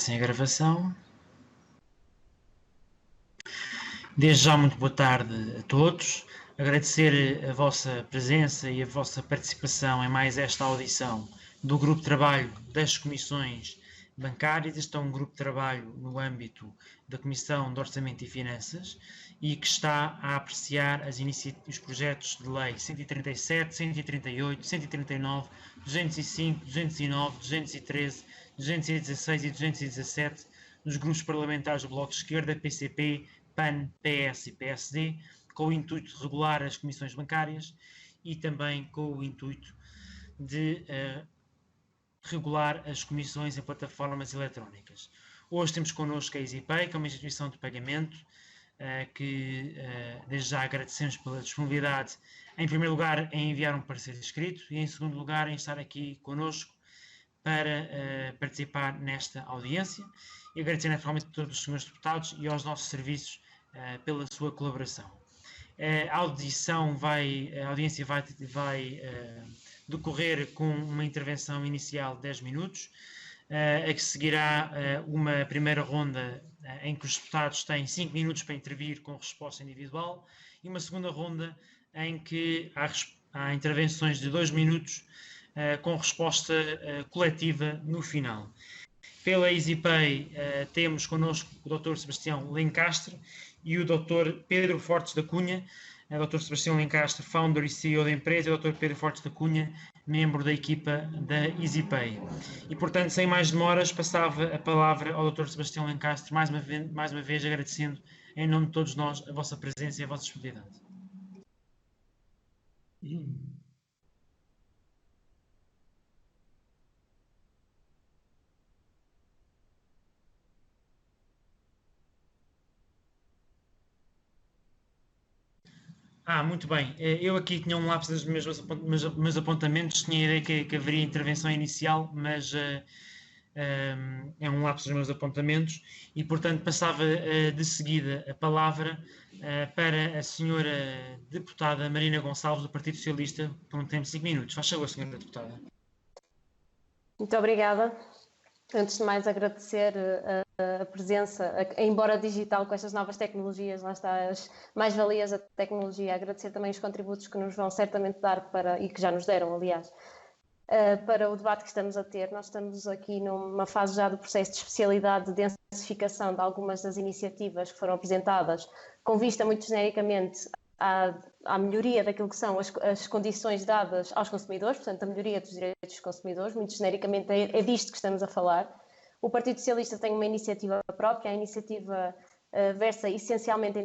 Sem a gravação. Desde já, muito boa tarde a todos. Agradecer a vossa presença e a vossa participação em mais esta audição do Grupo de Trabalho das Comissões Bancárias. Este é um grupo de trabalho no âmbito da Comissão de Orçamento e Finanças e que está a apreciar os projetos de lei 137, 138, 139, 205, 209, 213, 216 e 217 dos grupos parlamentares do Bloco de Esquerda, PCP, PAN, PS e PSD, com o intuito de regular as comissões bancárias e também com o intuito de regular as comissões em plataformas eletrónicas. Hoje temos connosco a EasyPay, que é uma instituição de pagamento que desde já agradecemos pela disponibilidade, em primeiro lugar, em enviar um parecer escrito e, em segundo lugar, em estar aqui connosco para participar nesta audiência e agradecer naturalmente a todos os senhores deputados e aos nossos serviços pela sua colaboração. A audiência vai decorrer com uma intervenção inicial de 10 minutos, a que seguirá uma primeira ronda em que os deputados têm 5 minutos para intervir com resposta individual e uma segunda ronda em que há intervenções de 2 minutos com resposta coletiva no final. Pela EasyPay temos connosco o Dr. Sebastião Lencastre e o Dr. Pedro Fortes da Cunha. O Dr. Sebastião Lencastre, founder e CEO da empresa, e o Dr. Pedro Fortes da Cunha, membro da equipa da EasyPay. E, portanto, sem mais demoras, passava a palavra ao Dr. Sebastião Lencastre, mais uma vez agradecendo, em nome de todos nós, a vossa presença e a vossa disponibilidade. Muito bem. Eu aqui tinha um lapso dos meus apontamentos, tinha a ideia que haveria intervenção inicial, mas é um lapso dos meus apontamentos e, portanto, passava de seguida a palavra para a senhora deputada Marina Gonçalves, do Partido Socialista, por um tempo de 5 minutos. Faz favor, senhora deputada. Muito obrigada. Antes de mais, agradecer a presença, embora digital, com estas novas tecnologias, lá está as mais-valias da tecnologia. Agradecer também os contributos que nos vão certamente dar e que já nos deram, aliás, para o debate que estamos a ter. Nós estamos aqui numa fase já do processo de especialidade, de densificação de algumas das iniciativas que foram apresentadas, com vista muito genericamente à melhoria daquilo que são as condições dadas aos consumidores, portanto, a melhoria dos direitos dos consumidores. Muito genericamente é disto que estamos a falar. O Partido Socialista tem uma iniciativa própria. A iniciativa versa essencialmente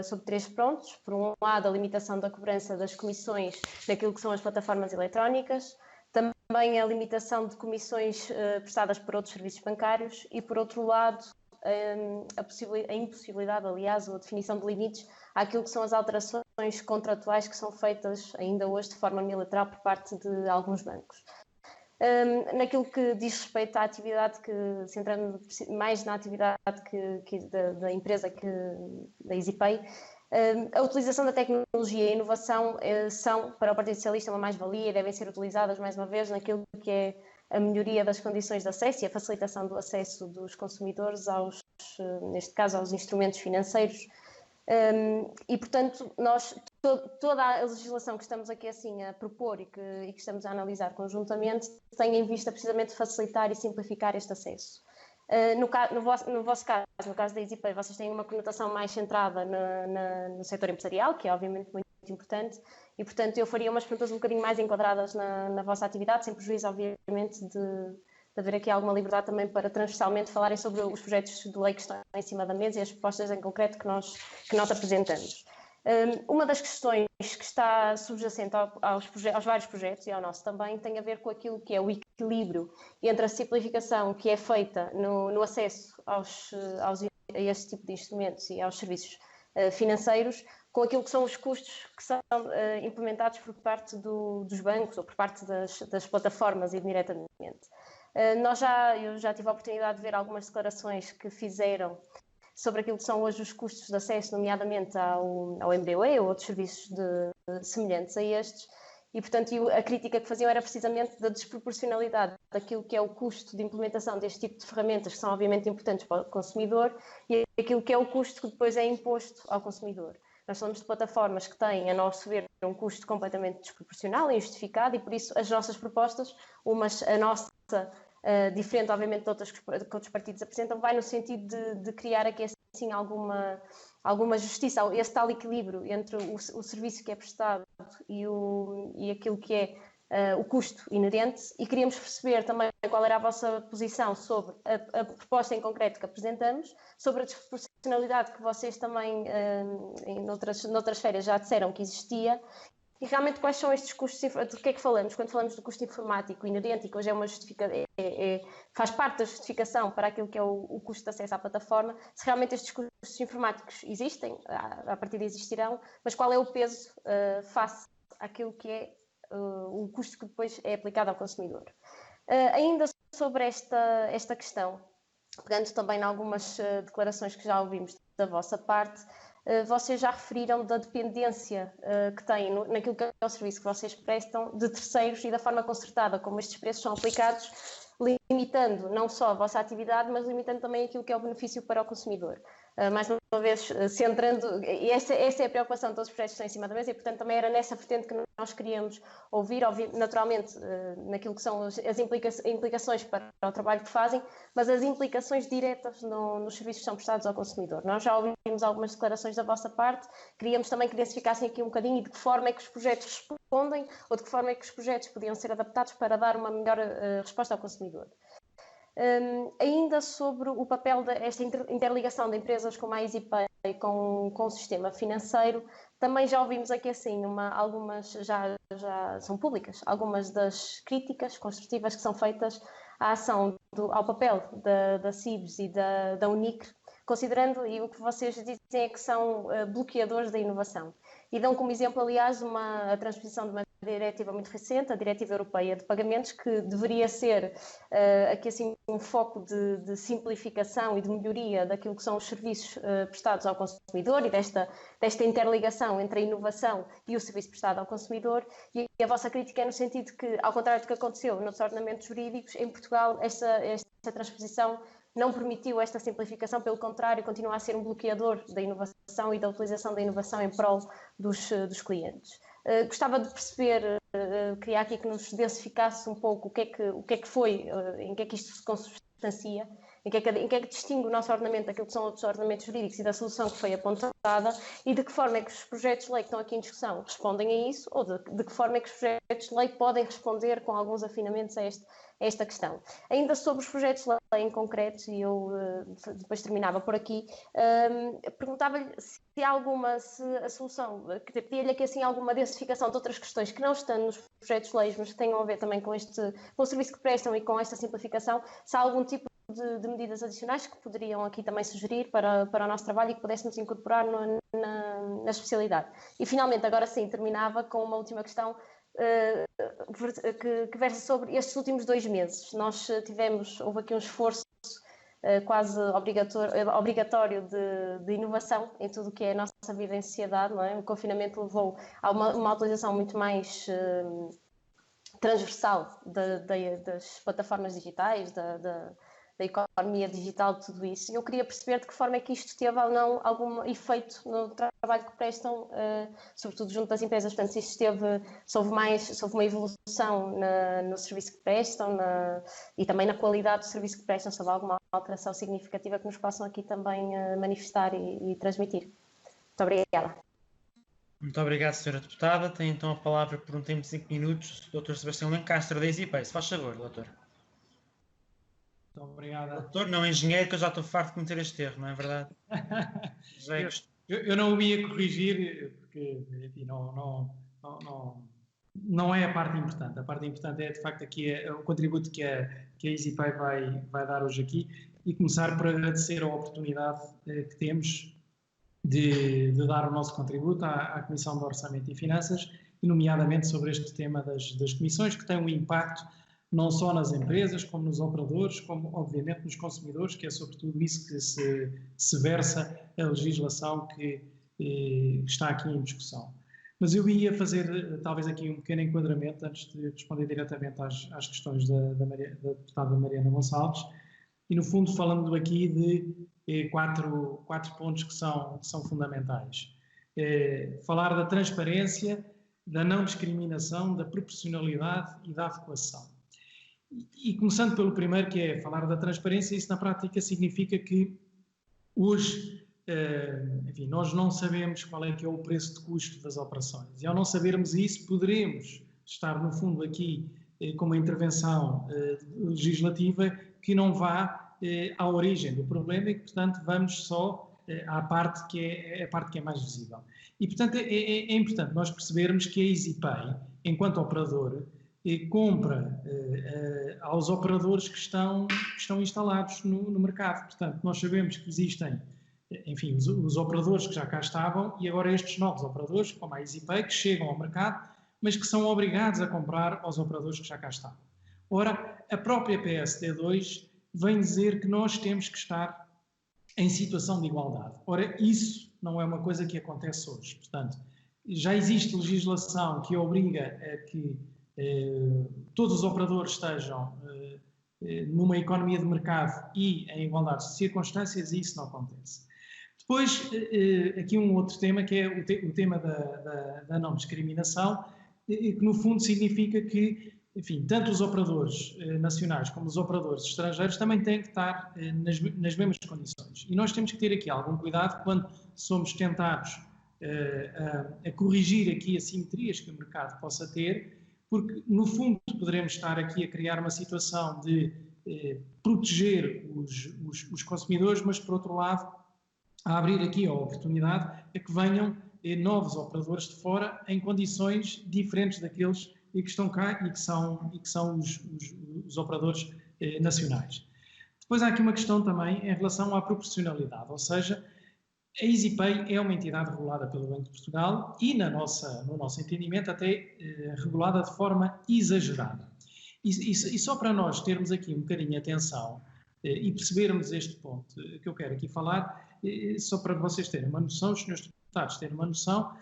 sobre 3 frontes. Por um lado, a limitação da cobrança das comissões naquilo que são as plataformas eletrónicas, também a limitação de comissões prestadas por outros serviços bancários e, por outro lado, a impossibilidade, aliás, ou a definição de limites àquilo que são as alterações contratuais que são feitas ainda hoje de forma unilateral por parte de alguns bancos. Naquilo que diz respeito à atividade, centrando mais na atividade da empresa da EasyPay, a utilização da tecnologia e a inovação são, para o Partido Socialista, uma mais-valia e devem ser utilizadas, mais uma vez, naquilo que é a melhoria das condições de acesso e a facilitação do acesso dos consumidores neste caso, aos instrumentos financeiros. E, portanto, toda a legislação que estamos aqui assim a propor e que estamos a analisar conjuntamente tem em vista precisamente facilitar e simplificar este acesso. No vosso caso, no caso da EasyPay, vocês têm uma conotação mais centrada no setor empresarial, que é obviamente muito importante, e, portanto, eu faria umas perguntas um bocadinho mais enquadradas na vossa atividade, sem prejuízo, obviamente, de haver aqui alguma liberdade também para transversalmente falarem sobre os projetos de lei que estão em cima da mesa e as propostas em concreto que nós apresentamos. Uma das questões que está subjacente aos vários projetos e ao nosso também tem a ver com aquilo que é o equilíbrio entre a simplificação que é feita no acesso a este tipo de instrumentos e aos serviços financeiros, com aquilo que são os custos que são implementados por parte dos bancos ou por parte das plataformas indiretamente. Eu já tive a oportunidade de ver algumas declarações que fizeram sobre aquilo que são hoje os custos de acesso, nomeadamente ao MBWay ou outros serviços semelhantes a estes, E, portanto, a crítica que faziam era precisamente da desproporcionalidade daquilo que é o custo de implementação deste tipo de ferramentas, que são obviamente importantes para o consumidor, e aquilo que é o custo que depois é imposto ao consumidor. Nós falamos de plataformas que têm, a nosso ver, um custo completamente desproporcional e injustificado, e por isso as nossas propostas, a nossa diferente, obviamente, de outras que outros partidos apresentam, vai no sentido de criar aqui assim alguma justiça, esse tal equilíbrio entre o serviço que é prestado e aquilo que é o custo inerente, e queríamos perceber também qual era a vossa posição sobre a proposta em concreto que apresentamos, sobre a desproporcionalidade que vocês também, noutras férias, já disseram que existia. E realmente quais são estes custos, do que é que falamos quando falamos do custo informático inerente, e que hoje é uma faz parte da justificação para aquilo que é o custo de acesso à plataforma, se realmente estes custos informáticos existem, a partir de existirão, mas qual é o peso face àquilo que é o custo que depois é aplicado ao consumidor. Ainda sobre esta questão, pegando também em algumas declarações que já ouvimos da vossa parte, vocês já referiram da dependência que têm naquilo que é o serviço que vocês prestam de terceiros e da forma concertada como estes preços são aplicados, limitando não só a vossa atividade, mas limitando também aquilo que é o benefício para o consumidor. Mais uma vez, centrando, e essa é a preocupação de todos os projetos que estão em cima da mesa, e portanto também era nessa vertente que nós queríamos ouvir naturalmente, naquilo que são as implicações para o trabalho que fazem, mas as implicações diretas nos serviços que são prestados ao consumidor. Nós já ouvimos algumas declarações da vossa parte, queríamos também que densificassem aqui um bocadinho e de que forma é que os projetos respondem, ou de que forma é que os projetos podiam ser adaptados para dar uma melhor resposta ao consumidor. Ainda sobre o papel desta interligação de empresas como a EasyPay com o sistema financeiro, também já ouvimos aqui assim, algumas já são públicas, algumas das críticas construtivas que são feitas à ação, ao papel da CIBS e da UNICR, considerando, e o que vocês dizem é que são bloqueadores da inovação. E dão como exemplo, aliás, a transposição de uma diretiva muito recente, a Diretiva Europeia de Pagamentos, que deveria ser aqui assim um foco de simplificação e de melhoria daquilo que são os serviços prestados ao consumidor e desta interligação entre a inovação e o serviço prestado ao consumidor. E a vossa crítica é no sentido que, ao contrário do que aconteceu nos ordenamentos jurídicos, em Portugal esta transposição não permitiu esta simplificação, pelo contrário, continua a ser um bloqueador da inovação e da utilização da inovação em prol dos clientes. Gostava de perceber, queria aqui que nos densificasse um pouco o que é que foi, em que é que isto se consubstancia, em que é que distingue o nosso ordenamento daquilo que são outros ordenamentos jurídicos e da solução que foi apontada, e de que forma é que os projetos de lei que estão aqui em discussão respondem a isso, ou de que forma é que os projetos de lei podem responder com alguns afinamentos a esta questão. Ainda sobre os projetos de lei em concreto, e eu depois terminava por aqui, perguntava-lhe se a solução, pedia-lhe aqui assim alguma densificação de outras questões que não estão nos projetos de lei, mas que tenham a ver também com o serviço que prestam e com esta simplificação, se há algum tipo de medidas adicionais que poderiam aqui também sugerir para o nosso trabalho e que pudéssemos incorporar na especialidade. E finalmente, agora sim, terminava com uma última questão que versa sobre estes últimos 2 meses. Houve aqui um esforço quase obrigatório de inovação em tudo o que é a nossa vida em sociedade, não é? O confinamento levou a uma utilização muito mais transversal das plataformas digitais, da economia digital, de tudo isso. Eu queria perceber de que forma é que isto teve ou não algum efeito no trabalho que prestam, sobretudo junto das empresas. Portanto, se houve uma evolução no serviço que prestam e também na qualidade do serviço que prestam, se houve alguma alteração significativa que nos possam aqui também manifestar e transmitir. Muito obrigada. Muito obrigado, Sra. Deputada. Tem então a palavra por um tempo de 5 minutos o Dr. Sebastião Lencastre, da EasyPay. Se faz favor, doutor. Muito obrigado. Doutor, não engenheiro, que eu já estou farto de cometer este erro, não é verdade? eu não o ia corrigir, porque enfim, não é a parte importante. A parte importante é, de facto, aqui o contributo que a EasyPay vai dar hoje aqui, e começar por agradecer a oportunidade que temos de dar o nosso contributo à Comissão de Orçamento e Finanças, e nomeadamente sobre este tema das comissões, que tem um impacto não só nas empresas, como nos operadores, como obviamente nos consumidores, que é sobretudo isso que se versa a legislação que está aqui em discussão. Mas eu ia fazer talvez aqui um pequeno enquadramento antes de responder diretamente às questões da deputada Mariana Gonçalves, e no fundo falando aqui de quatro pontos que são fundamentais. Falar da transparência, da não discriminação, da proporcionalidade e da adequação. E começando pelo primeiro, que é falar da transparência, isso na prática significa que hoje, enfim, nós não sabemos qual é que é o preço de custo das operações. E ao não sabermos isso, poderemos estar, no fundo, aqui com uma intervenção legislativa que não vá à origem do problema e que, portanto, vamos só à parte que é a parte que é mais visível. E, portanto, é importante nós percebermos que a EasyPay, enquanto operador, compra aos operadores que estão instalados no mercado. Portanto, nós sabemos que existem, enfim, os operadores que já cá estavam e agora estes novos operadores, como a EasyPay, que chegam ao mercado, mas que são obrigados a comprar aos operadores que já cá estavam. Ora, a própria PSD2 vem dizer que nós temos que estar em situação de igualdade. Ora, isso não é uma coisa que acontece hoje. Portanto, já existe legislação que obriga a que todos os operadores estejam numa economia de mercado e em igualdade de circunstâncias, e isso não acontece. Depois, aqui um outro tema, que é o tema da não discriminação, que no fundo significa que, enfim, tanto os operadores nacionais como os operadores estrangeiros também têm que estar nas mesmas condições. E nós temos que ter aqui algum cuidado quando somos tentados a corrigir aqui assimetrias que o mercado possa ter, porque no fundo poderemos estar aqui a criar uma situação de proteger os consumidores, mas por outro lado a abrir aqui a oportunidade a que venham novos operadores de fora em condições diferentes daqueles que estão cá e que são os operadores nacionais. Depois há aqui uma questão também em relação à proporcionalidade, ou seja, a EasyPay é uma entidade regulada pelo Banco de Portugal e, no nosso entendimento, até regulada de forma exagerada. E só para nós termos aqui um bocadinho de atenção e percebermos este ponto que eu quero aqui falar, só para vocês terem uma noção, os senhores deputados terem uma noção,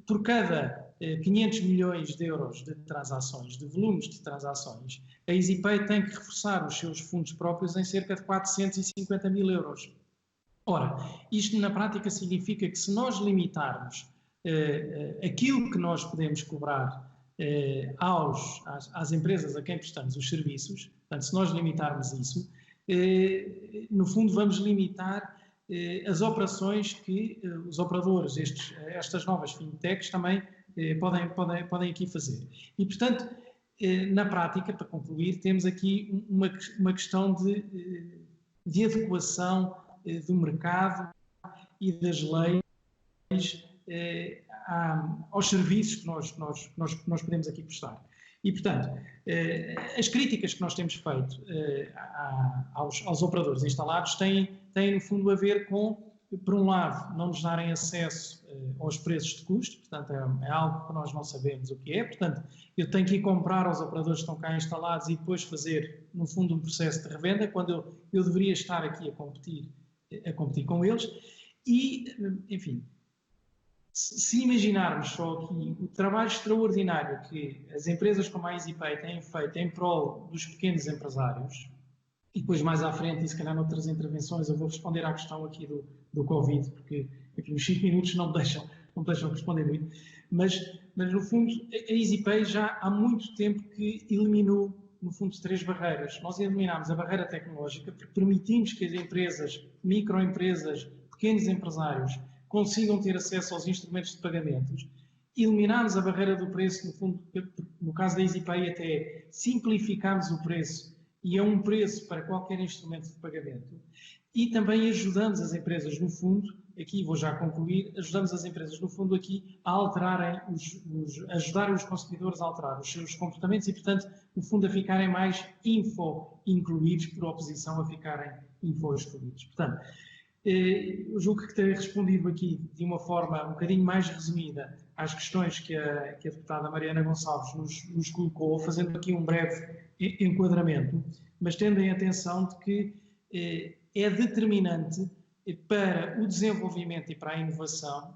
por cada 500 milhões de euros de transações, de volumes de transações, a EasyPay tem que reforçar os seus fundos próprios em cerca de 450 mil euros. Ora, isto na prática significa que se nós limitarmos aquilo que nós podemos cobrar às empresas a quem prestamos os serviços, portanto, se nós limitarmos isso, no fundo vamos limitar as operações que os operadores, estas novas fintechs também podem aqui fazer. E, portanto, na prática, para concluir, temos aqui uma questão de adequação do mercado e das leis aos serviços que nós podemos aqui prestar. E, portanto, as críticas que nós temos feito aos operadores instalados têm, no fundo, a ver com, por um lado, não nos darem acesso aos preços de custo, portanto, é algo que nós não sabemos o que é, portanto, eu tenho que ir comprar aos operadores que estão cá instalados e depois fazer, no fundo, um processo de revenda, quando eu deveria estar aqui a competir com eles. E, enfim, se imaginarmos só aqui o trabalho extraordinário que as empresas como a EasyPay têm feito em prol dos pequenos empresários, e depois mais à frente, e se calhar noutras intervenções, eu vou responder à questão aqui do Covid, porque aqui os 5 minutos não me deixam responder muito, mas no fundo a EasyPay já há muito tempo que eliminou, no fundo, 3 barreiras. Nós eliminámos a barreira tecnológica porque permitimos que as empresas, microempresas, pequenos empresários consigam ter acesso aos instrumentos de pagamentos. Eliminámos a barreira do preço, no fundo, no caso da EasyPay, até simplificámos o preço e é um preço para qualquer instrumento de pagamento. E também ajudamos as empresas, no fundo, aqui vou já concluir, ajudamos as empresas, no fundo, aqui a alterarem, ajudarem os consumidores a alterar os seus comportamentos e, portanto, no fundo, a ficarem mais info-incluídos, por oposição a ficarem info-excluídos. Portanto, eu julgo que terei respondido aqui de uma forma um bocadinho mais resumida às questões que a deputada Mariana Gonçalves nos colocou, fazendo aqui um breve enquadramento, mas tendo em atenção de que é determinante para o desenvolvimento e para a inovação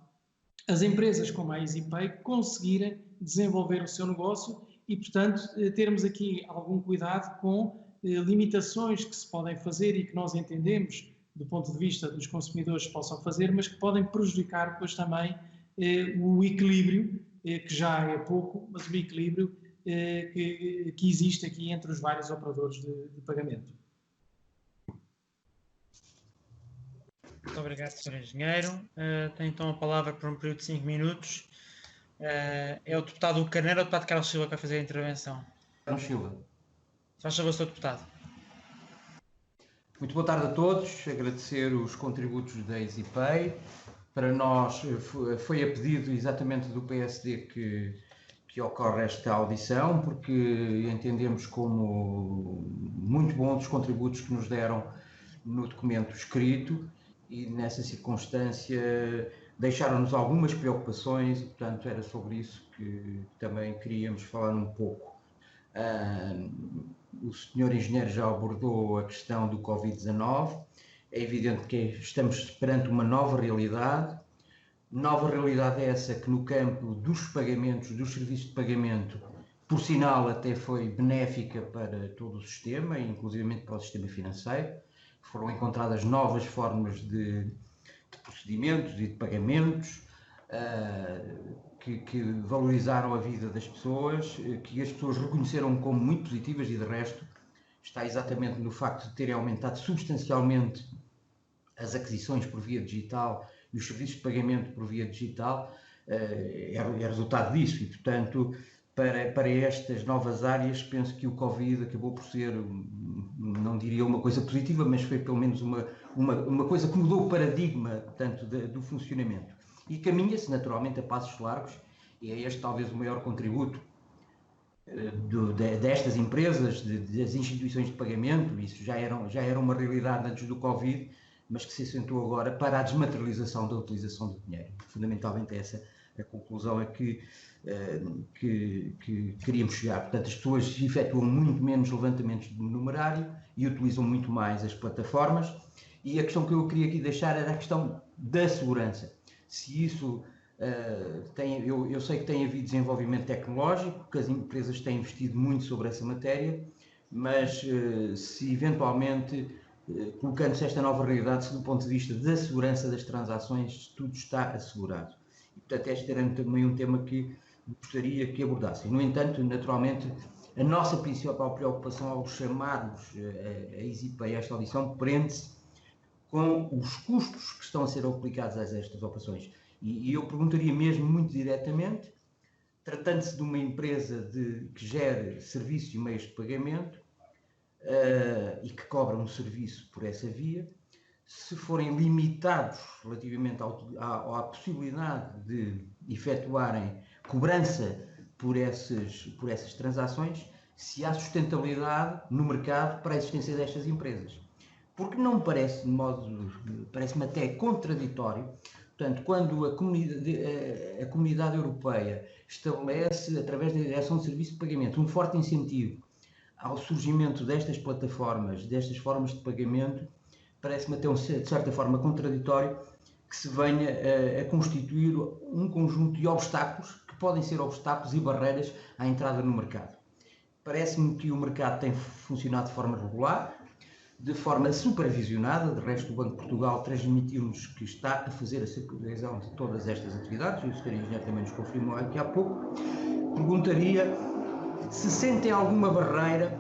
as empresas como a EasyPay conseguirem desenvolver o seu negócio e, portanto, termos aqui algum cuidado com limitações que se podem fazer e que nós entendemos, do ponto de vista dos consumidores, possam fazer, mas que podem prejudicar depois também o equilíbrio, que já é pouco, mas o equilíbrio que existe aqui entre os vários operadores de pagamento. Muito obrigado, Sr. Engenheiro. Tem então a palavra por um período de 5 minutos. É o deputado Hugo Carneiro ou o deputado Carlos Silva que vai fazer a intervenção? Carlos Silva. Faz favor, Sr. Deputado. Muito boa tarde a todos. Agradecer os contributos da EasyPay. Para nós foi a pedido exatamente do PSD que ocorre esta audição, porque entendemos como muito bons os contributos que nos deram no documento escrito e nessa circunstância deixaram-nos algumas preocupações e, portanto, era sobre isso que também queríamos falar um pouco. O Sr. Engenheiro já abordou a questão do Covid-19. É evidente que estamos perante uma nova realidade. Nova realidade é essa que no campo dos pagamentos, dos serviços de pagamento, por sinal até foi benéfica para todo o sistema, inclusive para o sistema financeiro. Foram encontradas novas formas de procedimentos e de pagamentos que valorizaram a vida das pessoas, que as pessoas reconheceram como muito positivas e, de resto, está exatamente no facto de terem aumentado substancialmente as aquisições por via digital e os serviços de pagamento por via digital, é resultado disso e, portanto, para estas novas áreas, penso que o Covid acabou por ser, não diria uma coisa positiva, mas foi pelo menos uma coisa que mudou o paradigma, portanto, do funcionamento. E caminha-se naturalmente a passos largos, e é este talvez o maior contributo destas empresas, das instituições de pagamento. Isso já era uma realidade antes do Covid, mas que se acentuou agora para a desmaterialização da utilização do dinheiro. Fundamentalmente essa a conclusão é que queríamos chegar. Portanto, as pessoas efetuam muito menos levantamentos de numerário e utilizam muito mais as plataformas. E a questão que eu queria aqui deixar era a questão da segurança. Se isso eu sei que tem havido desenvolvimento tecnológico, que as empresas têm investido muito sobre essa matéria, mas se eventualmente, colocando-se esta nova realidade, se do ponto de vista da segurança das transações, tudo está assegurado. E, portanto, este era também um tema que gostaria que abordassem. No entanto, naturalmente, a nossa principal preocupação ao chamarmos a EasyPay a esta audição prende-se com os custos que estão a ser aplicados a estas operações. E eu perguntaria mesmo muito diretamente, tratando-se de uma empresa que gere serviços e meios de pagamento e que cobra um serviço por essa via, se forem limitados relativamente à possibilidade de efetuarem cobrança por essas transações, se há sustentabilidade no mercado para a existência destas empresas. Porque não me parece, parece-me até contraditório, portanto, quando a Comunidade Europeia estabelece, através da Direção de Serviço de Pagamento, um forte incentivo ao surgimento destas plataformas, destas formas de pagamento, parece-me até, de certa forma, contraditório que se venha a constituir um conjunto de obstáculos que podem ser obstáculos e barreiras à entrada no mercado. Parece-me que o mercado tem funcionado de forma regular, de forma supervisionada. De resto, o Banco de Portugal transmitiu-nos que está a fazer a supervisão de todas estas atividades, e o Sr. Engenheiro também nos confirmou aqui há pouco. Perguntaria se sentem alguma barreira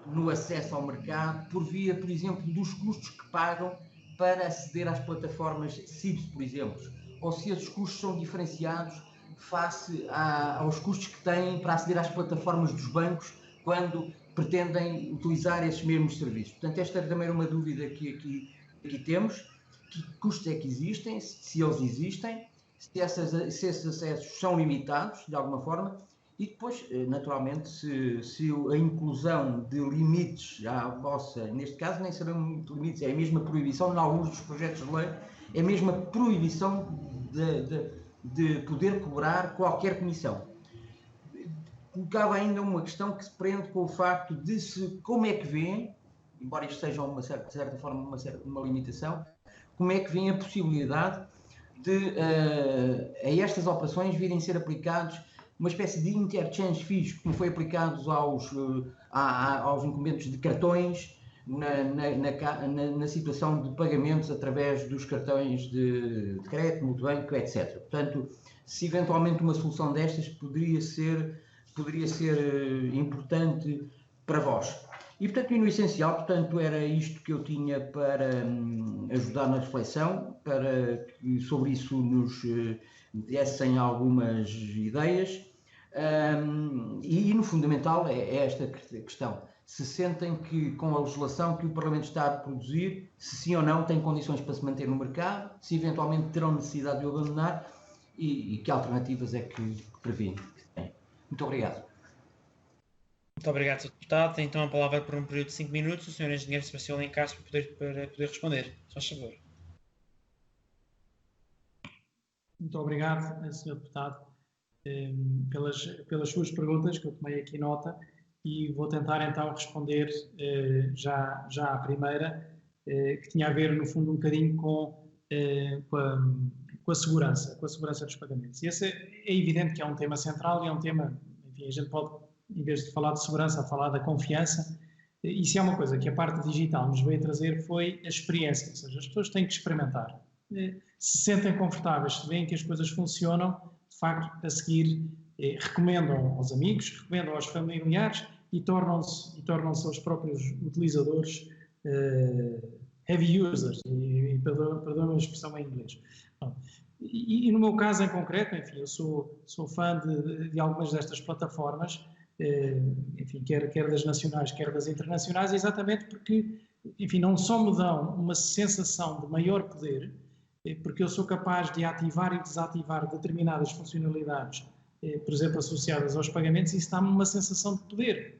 no acesso ao mercado por via, por exemplo, dos custos que pagam para aceder às plataformas CIBS, por exemplo, ou se esses custos são diferenciados face aos custos que têm para aceder às plataformas dos bancos quando pretendem utilizar esses mesmos serviços. Portanto, esta é também uma dúvida que aqui temos: que custos é que existem, se eles existem, se esses acessos são limitados de alguma forma, e depois, naturalmente, se a inclusão de limites à vossa, neste caso nem serão limites, é a mesma proibição, em alguns dos projetos de lei, é a mesma proibição de poder cobrar qualquer comissão. Colocava ainda uma questão que se prende com o facto de como é que vêem, embora isto seja de certa forma uma limitação, como é que vêem a possibilidade de a estas operações virem ser aplicados uma espécie de interchange fees, como foi aplicado aos incumbentes de cartões na situação de pagamentos através dos cartões de crédito, multibanco, etc. Portanto, se eventualmente uma solução destas poderia ser importante para vós. E, portanto, no essencial, era isto que eu tinha para ajudar na reflexão, para que sobre isso nos dessem algumas ideias. E no fundamental é esta questão. Se sentem que com a legislação que o Parlamento está a produzir, se sim ou não têm condições para se manter no mercado, se eventualmente terão necessidade de o abandonar e que alternativas é que prevêem. Muito obrigado. Muito obrigado, Sr. Deputado. Tem então a palavra por um período de 5 minutos o Sr. Engenheiro Sebastião Lencastre para poder responder. Só favor. Muito obrigado, Sr. Deputado, pelas suas perguntas, que eu tomei aqui nota, e vou tentar então responder já à primeira, que tinha a ver, no fundo, um bocadinho com a segurança dos pagamentos. E esse é evidente que é um tema central e é um tema, enfim, a gente pode, em vez de falar de segurança, falar da confiança. E se há uma coisa que a parte digital nos veio trazer foi a experiência, ou seja, as pessoas têm que experimentar. Se sentem confortáveis, se veem que as coisas funcionam, de facto, a seguir recomendam aos amigos, recomendam aos familiares e tornam-se os próprios utilizadores heavy users, e perdoem a expressão em inglês. E no meu caso em concreto, enfim, eu sou fã de algumas destas plataformas, enfim, quer das nacionais, quer das internacionais, exatamente porque, enfim, não só me dão uma sensação de maior poder, porque eu sou capaz de ativar e desativar determinadas funcionalidades, por exemplo, associadas aos pagamentos, e isso dá-me uma sensação de poder.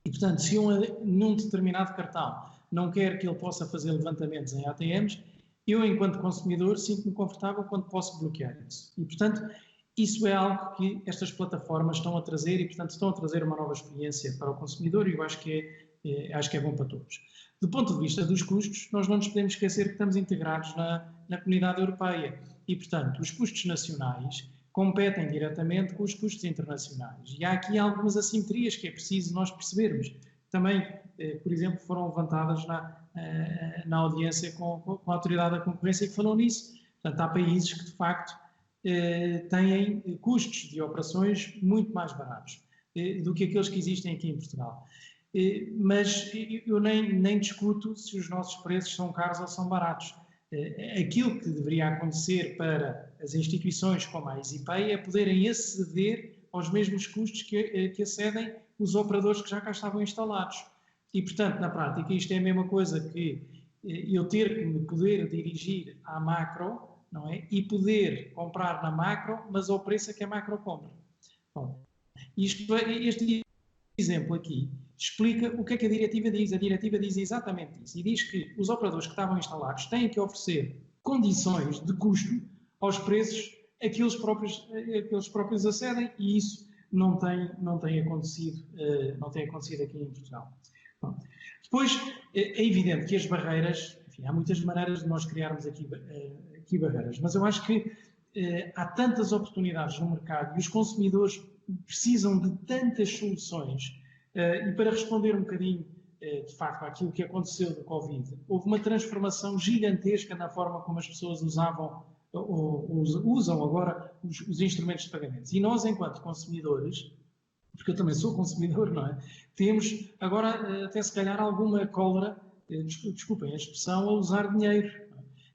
E, portanto, se eu, num determinado cartão, não quero que ele possa fazer levantamentos em ATMs, eu, enquanto consumidor, sinto-me confortável quando posso bloquear isso. E, portanto, isso é algo que estas plataformas estão a trazer e, portanto, estão a trazer uma nova experiência para o consumidor, e eu acho que é bom para todos. Do ponto de vista dos custos, nós não nos podemos esquecer que estamos integrados na comunidade europeia e, portanto, os custos nacionais competem diretamente com os custos internacionais. E há aqui algumas assimetrias que é preciso nós percebermos. Também, por exemplo, foram levantadas na audiência com a Autoridade da Concorrência que falou nisso. Portanto, há países que, de facto, têm custos de operações muito mais baratos do que aqueles que existem aqui em Portugal. Mas eu nem discuto se os nossos preços são caros ou são baratos. Aquilo que deveria acontecer para as instituições como a EasyPay é poderem aceder aos mesmos custos que acedem os operadores que já cá estavam instalados. E, portanto, na prática, isto é a mesma coisa que eu ter que me poder dirigir à macro, não é? E poder comprar na macro, mas ao preço a que a macro compra. Bom, este exemplo aqui explica o que é que a diretiva diz. A diretiva diz exatamente isso e diz que os operadores que estavam instalados têm que oferecer condições de custo aos preços a que eles próprios acedem, e isso não tem acontecido aqui em Portugal. Bom, depois, é evidente que as barreiras, enfim, há muitas maneiras de nós criarmos aqui barreiras, mas eu acho que há tantas oportunidades no mercado e os consumidores precisam de tantas soluções. E para responder um bocadinho, de facto, àquilo que aconteceu do Covid, houve uma transformação gigantesca na forma como as pessoas usavam ou usam agora os instrumentos de pagamentos. E nós, enquanto consumidores, porque eu também sou consumidor, não é? Temos agora até se calhar alguma cólera, desculpem a expressão, a usar dinheiro.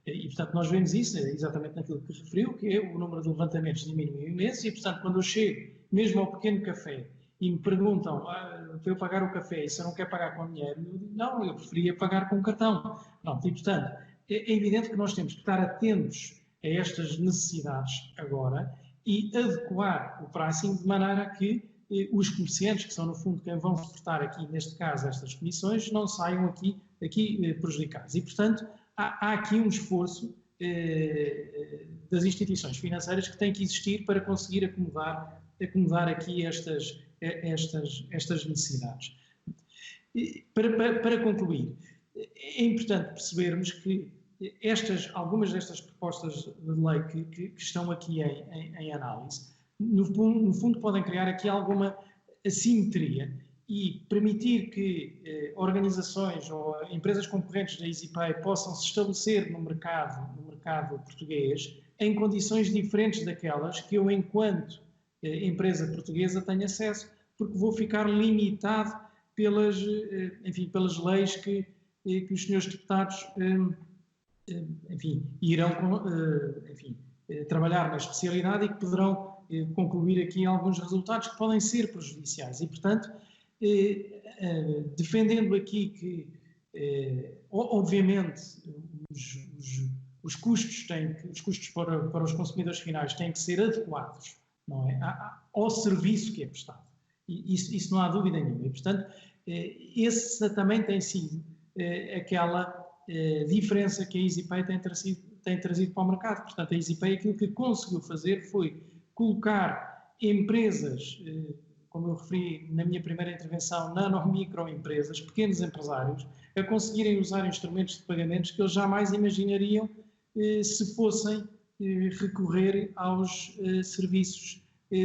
E, portanto, nós vemos isso exatamente naquilo que referiu, que é o número de levantamentos diminuiu imenso, e, portanto, quando eu chego mesmo ao pequeno café e me perguntam para eu pagar o café e se eu não quero pagar com dinheiro, eu digo, não, eu preferia pagar com cartão. Pronto, e, portanto, é evidente que nós temos que estar atentos a estas necessidades agora e adequar o pricing de maneira que os comerciantes, que são no fundo quem vão suportar aqui, neste caso, estas comissões, não saiam aqui prejudicados. E, portanto, há aqui um esforço das instituições financeiras que tem que existir para conseguir acomodar aqui estas necessidades. Para concluir, é importante percebermos que algumas destas propostas de lei que estão aqui em análise, no fundo podem criar aqui alguma assimetria e permitir que organizações ou empresas concorrentes da EasyPay possam se estabelecer no mercado português em condições diferentes daquelas que eu, enquanto empresa portuguesa, tenho acesso, porque vou ficar limitado pelas leis que os senhores deputados irão trabalhar na especialidade e que poderão concluir aqui alguns resultados que podem ser prejudiciais. E, portanto, defendendo aqui que, obviamente, os custos para os consumidores finais têm que ser adequados, não é, ao serviço que é prestado. E isso não há dúvida nenhuma. E, portanto, esse também tem sido aquela diferença que a EasyPay tem trazido para o mercado. Portanto, a EasyPay aquilo que conseguiu fazer foi colocar empresas, como eu referi na minha primeira intervenção, nano-microempresas, pequenos empresários, a conseguirem usar instrumentos de pagamentos que eles jamais imaginariam se fossem recorrer aos serviços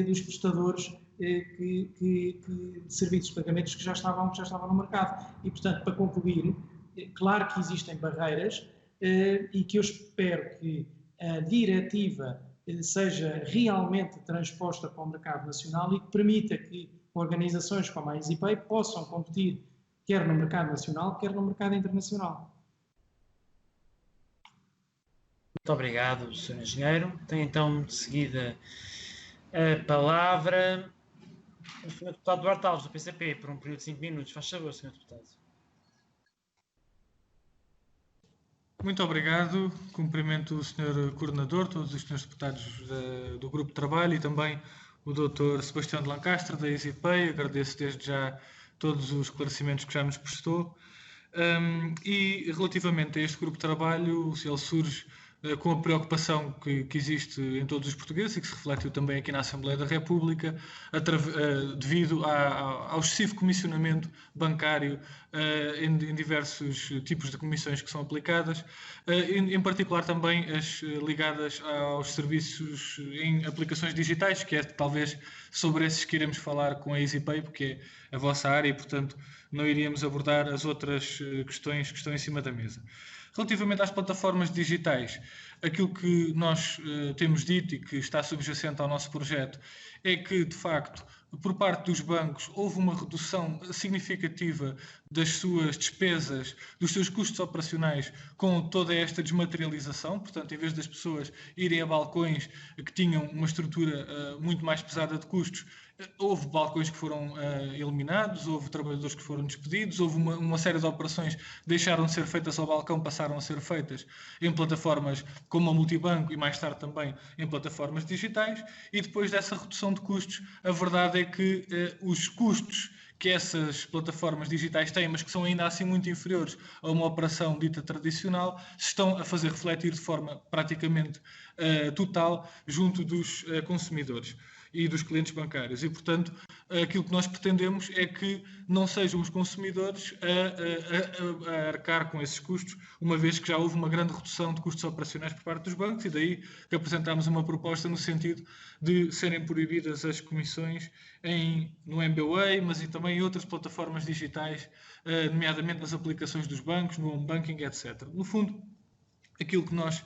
dos prestadores de serviços de pagamentos que já estavam no mercado. E, portanto, para concluir, claro que existem barreiras e que eu espero que a diretiva seja realmente transposta para o mercado nacional e que permita que organizações como a EasyPay possam competir quer no mercado nacional, quer no mercado internacional. Muito obrigado, Sr. Engenheiro. Tem então de seguida a palavra o Sr. Deputado Duarte Alves, do PCP, por um período de 5 minutos. Faz favor, Sr. Deputado. Muito obrigado. Cumprimento o Sr. Coordenador, todos os Srs. Deputados do Grupo de Trabalho e também o Dr. Sebastião de Lancastre, da EasyPay. Agradeço desde já todos os esclarecimentos que já nos prestou. E relativamente a este Grupo de Trabalho, ele surge com a preocupação que existe em todos os portugueses e que se refletiu também aqui na Assembleia da República, devido ao excessivo comissionamento bancário em diversos tipos de comissões que são aplicadas, em particular também as ligadas aos serviços em aplicações digitais, que é talvez sobre esses que iremos falar com a EasyPay, porque é a vossa área e, portanto, não iríamos abordar as outras questões que estão em cima da mesa. Relativamente às plataformas digitais, aquilo que nós temos dito e que está subjacente ao nosso projeto é que, de facto, por parte dos bancos, houve uma redução significativa das suas despesas, dos seus custos operacionais com toda esta desmaterialização. Portanto, em vez das pessoas irem a balcões que tinham uma estrutura muito mais pesada de custos, houve balcões que foram eliminados, houve trabalhadores que foram despedidos, houve uma série de operações que deixaram de ser feitas ao balcão, passaram a ser feitas em plataformas como a Multibanco e mais tarde também em plataformas digitais. E depois dessa redução de custos, a verdade é que os custos que essas plataformas digitais têm, mas que são ainda assim muito inferiores a uma operação dita tradicional, se estão a fazer refletir de forma praticamente total junto dos consumidores e dos clientes bancários. E, portanto, aquilo que nós pretendemos é que não sejam os consumidores a arcar com esses custos, uma vez que já houve uma grande redução de custos operacionais por parte dos bancos, e daí que apresentámos uma proposta no sentido de serem proibidas as comissões no MBWay, mas e também em outras plataformas digitais, nomeadamente nas aplicações dos bancos, no home banking, etc. No fundo, aquilo que nós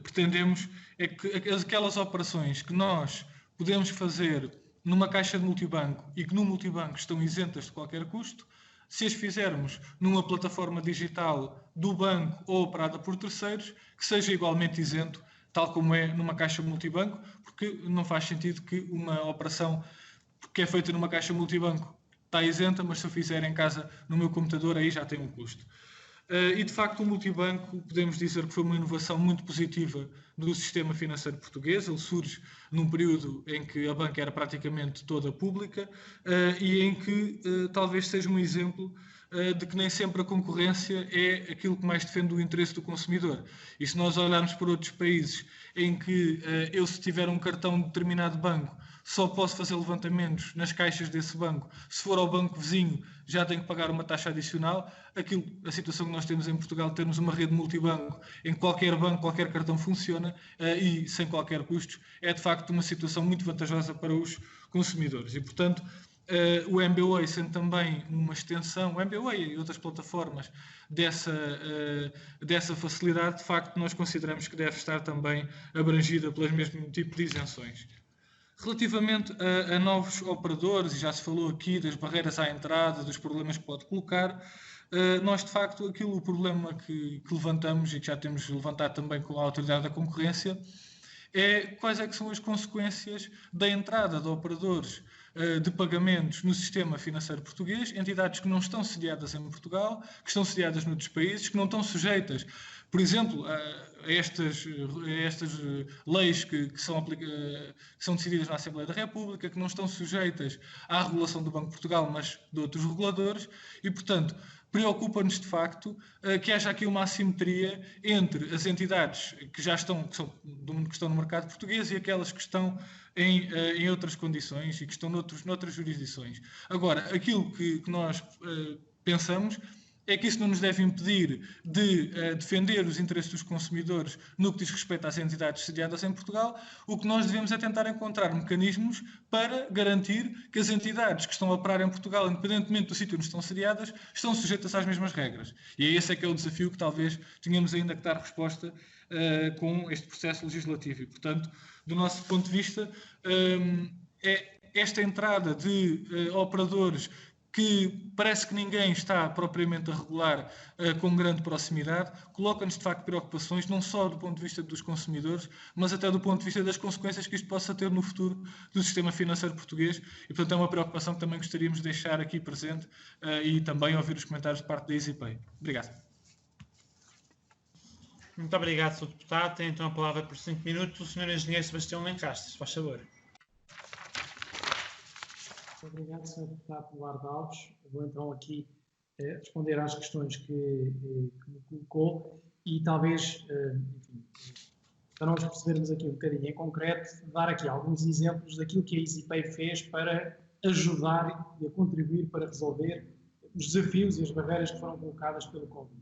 pretendemos é que aquelas operações que nós podemos fazer numa caixa de multibanco e que no multibanco estão isentas de qualquer custo, se as fizermos numa plataforma digital do banco ou operada por terceiros, que seja igualmente isento, tal como é numa caixa multibanco, porque não faz sentido que uma operação que é feita numa caixa multibanco está isenta, mas se eu fizer em casa no meu computador, aí já tem um custo. E, de facto, o multibanco, podemos dizer que foi uma inovação muito positiva do sistema financeiro português. Ele surge num período em que a banca era praticamente toda pública e em que talvez seja um exemplo de que nem sempre a concorrência é aquilo que mais defende o interesse do consumidor. E se nós olharmos para outros países em que eu, se tiver um cartão de determinado banco, só posso fazer levantamentos nas caixas desse banco. Se for ao banco vizinho, já tenho que pagar uma taxa adicional. A situação que nós temos em Portugal, termos uma rede multibanco em qualquer banco, qualquer cartão funciona e sem qualquer custos, é de facto uma situação muito vantajosa para os consumidores. E, portanto, o MBWay sendo também uma extensão, o MBWay e outras plataformas dessa facilidade, de facto, nós consideramos que deve estar também abrangida pelas mesmo tipo de isenções. Relativamente a novos operadores, e já se falou aqui das barreiras à entrada, dos problemas que pode colocar, nós, de facto, o problema que levantamos e que já temos levantado também com a Autoridade da Concorrência é quais é que são as consequências da entrada de operadores de pagamentos no sistema financeiro português, entidades que não estão sediadas em Portugal, que estão sediadas noutros países, que não estão sujeitas, por exemplo, a estas leis que são decididas na Assembleia da República, que não estão sujeitas à regulação do Banco de Portugal, mas de outros reguladores, e, portanto, preocupa-nos de facto que haja aqui uma assimetria entre as entidades que estão no mercado português e aquelas que estão em outras condições e que estão noutras jurisdições. Agora, aquilo que nós pensamos é que isso não nos deve impedir de defender os interesses dos consumidores no que diz respeito às entidades sediadas em Portugal. O que nós devemos é tentar encontrar mecanismos para garantir que as entidades que estão a operar em Portugal, independentemente do sítio onde estão sediadas, estão sujeitas às mesmas regras. E esse é que é o desafio que talvez tenhamos ainda que dar resposta com este processo legislativo. E, portanto, do nosso ponto de vista, esta entrada de operadores que parece que ninguém está propriamente a regular com grande proximidade, coloca-nos de facto preocupações, não só do ponto de vista dos consumidores, mas até do ponto de vista das consequências que isto possa ter no futuro do sistema financeiro português, e portanto é uma preocupação que também gostaríamos de deixar aqui presente e também ouvir os comentários de parte da EasyPay. Obrigado. Muito obrigado, Sr. Deputado. Tem então a palavra por 5 minutos o Sr. Engenheiro Sebastião Lencastre. Faz favor. Obrigado, Sr. Deputado Eduardo Alves. Vou então aqui responder às questões que me colocou e talvez, enfim, para nós percebermos aqui um bocadinho em concreto, dar aqui alguns exemplos daquilo que a EasyPay fez para ajudar e a contribuir para resolver os desafios e as barreiras que foram colocadas pelo Covid.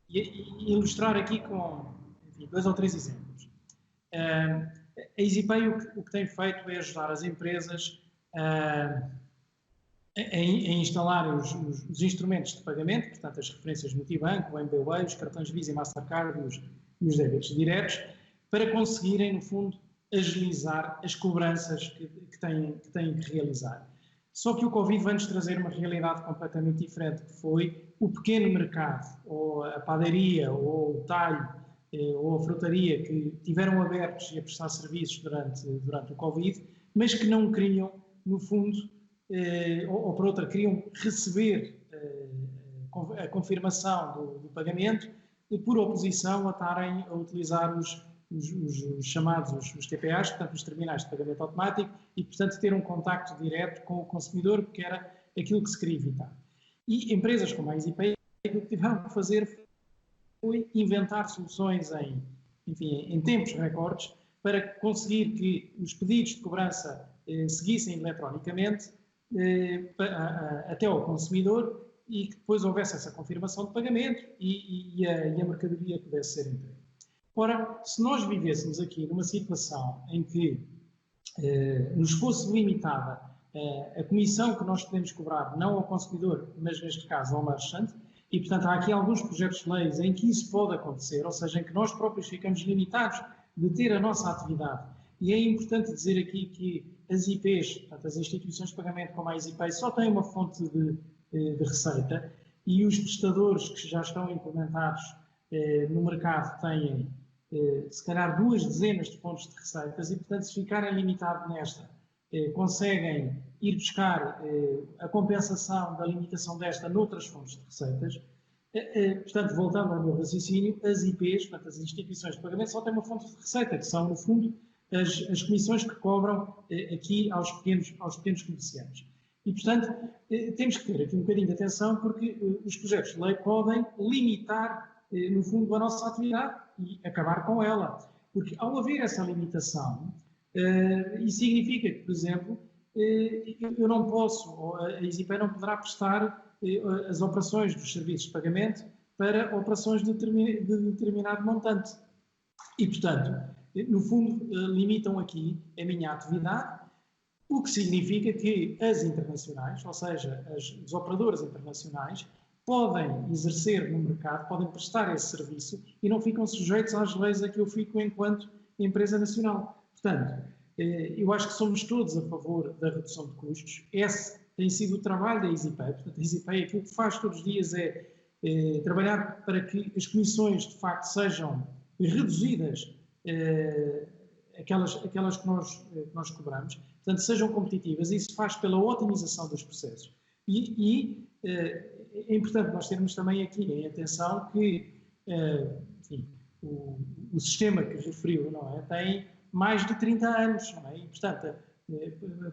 E ilustrar aqui com, enfim, 2 ou 3 exemplos. A EasyPay o que tem feito é ajudar as empresas a instalar os instrumentos de pagamento, portanto as referências multibanco, o MBWay, os cartões Visa e Mastercard e os débitos diretos, para conseguirem, no fundo, agilizar as cobranças que têm que realizar. Só que o Covid vai-nos trazer uma realidade completamente diferente, que foi o pequeno mercado, ou a padaria, ou o talho, ou a frutaria, que tiveram abertos e a prestar serviços durante o Covid, mas que não queriam, no fundo, ou por outra, queriam receber a confirmação do pagamento por oposição a estarem a utilizar os chamados os TPAs, portanto os terminais de pagamento automático, e portanto ter um contacto direto com o consumidor, porque era aquilo que se queria evitar. E empresas como a EasyPay o que tiveram que fazer foi inventar soluções em tempos recordes para conseguir que os pedidos de cobrança seguissem eletronicamente até ao consumidor e que depois houvesse essa confirmação de pagamento e a mercadoria pudesse ser entregue. Ora, se nós vivêssemos aqui numa situação em que nos fosse limitada a comissão que nós podemos cobrar, não ao consumidor, mas neste caso ao merchant, e portanto há aqui alguns projetos de leis em que isso pode acontecer, ou seja, em que nós próprios ficamos limitados de ter a nossa atividade. E é importante dizer aqui que as IPs, portanto as instituições de pagamento como a EasyPay, só têm uma fonte de receita e os prestadores que já estão implementados no mercado têm se calhar 2 dezenas de fontes de receitas e, portanto, se ficarem limitados nesta, conseguem ir buscar a compensação da limitação desta noutras fontes de receitas. Portanto, voltando ao meu raciocínio, as IPs, portanto, as instituições de pagamento, só têm uma fonte de receita, que são, no fundo, as comissões que cobram aqui aos pequenos comerciantes. E, portanto, temos que ter aqui um bocadinho de atenção, porque os projetos de lei podem limitar, no fundo, a nossa atividade e acabar com ela. Porque, ao haver essa limitação, E significa que, por exemplo, eu não posso, ou a EasyPay não poderá prestar as operações dos serviços de pagamento para operações de determinado montante. E, portanto, no fundo, limitam aqui a minha atividade, o que significa que as internacionais, ou seja, as operadoras internacionais, podem exercer no mercado, podem prestar esse serviço e não ficam sujeitos às leis a que eu fico enquanto empresa nacional. Portanto, eu acho que somos todos a favor da redução de custos. Esse tem sido o trabalho da EasyPay. Portanto, a EasyPay aquilo que faz todos os dias é trabalhar para que as comissões, de facto, sejam reduzidas, aquelas que nós cobramos, portanto, sejam competitivas. Isso se faz pela otimização dos processos. É importante nós termos também aqui em atenção que enfim, o sistema que referiu, não é, tem mais de 30 anos, não é? E, portanto,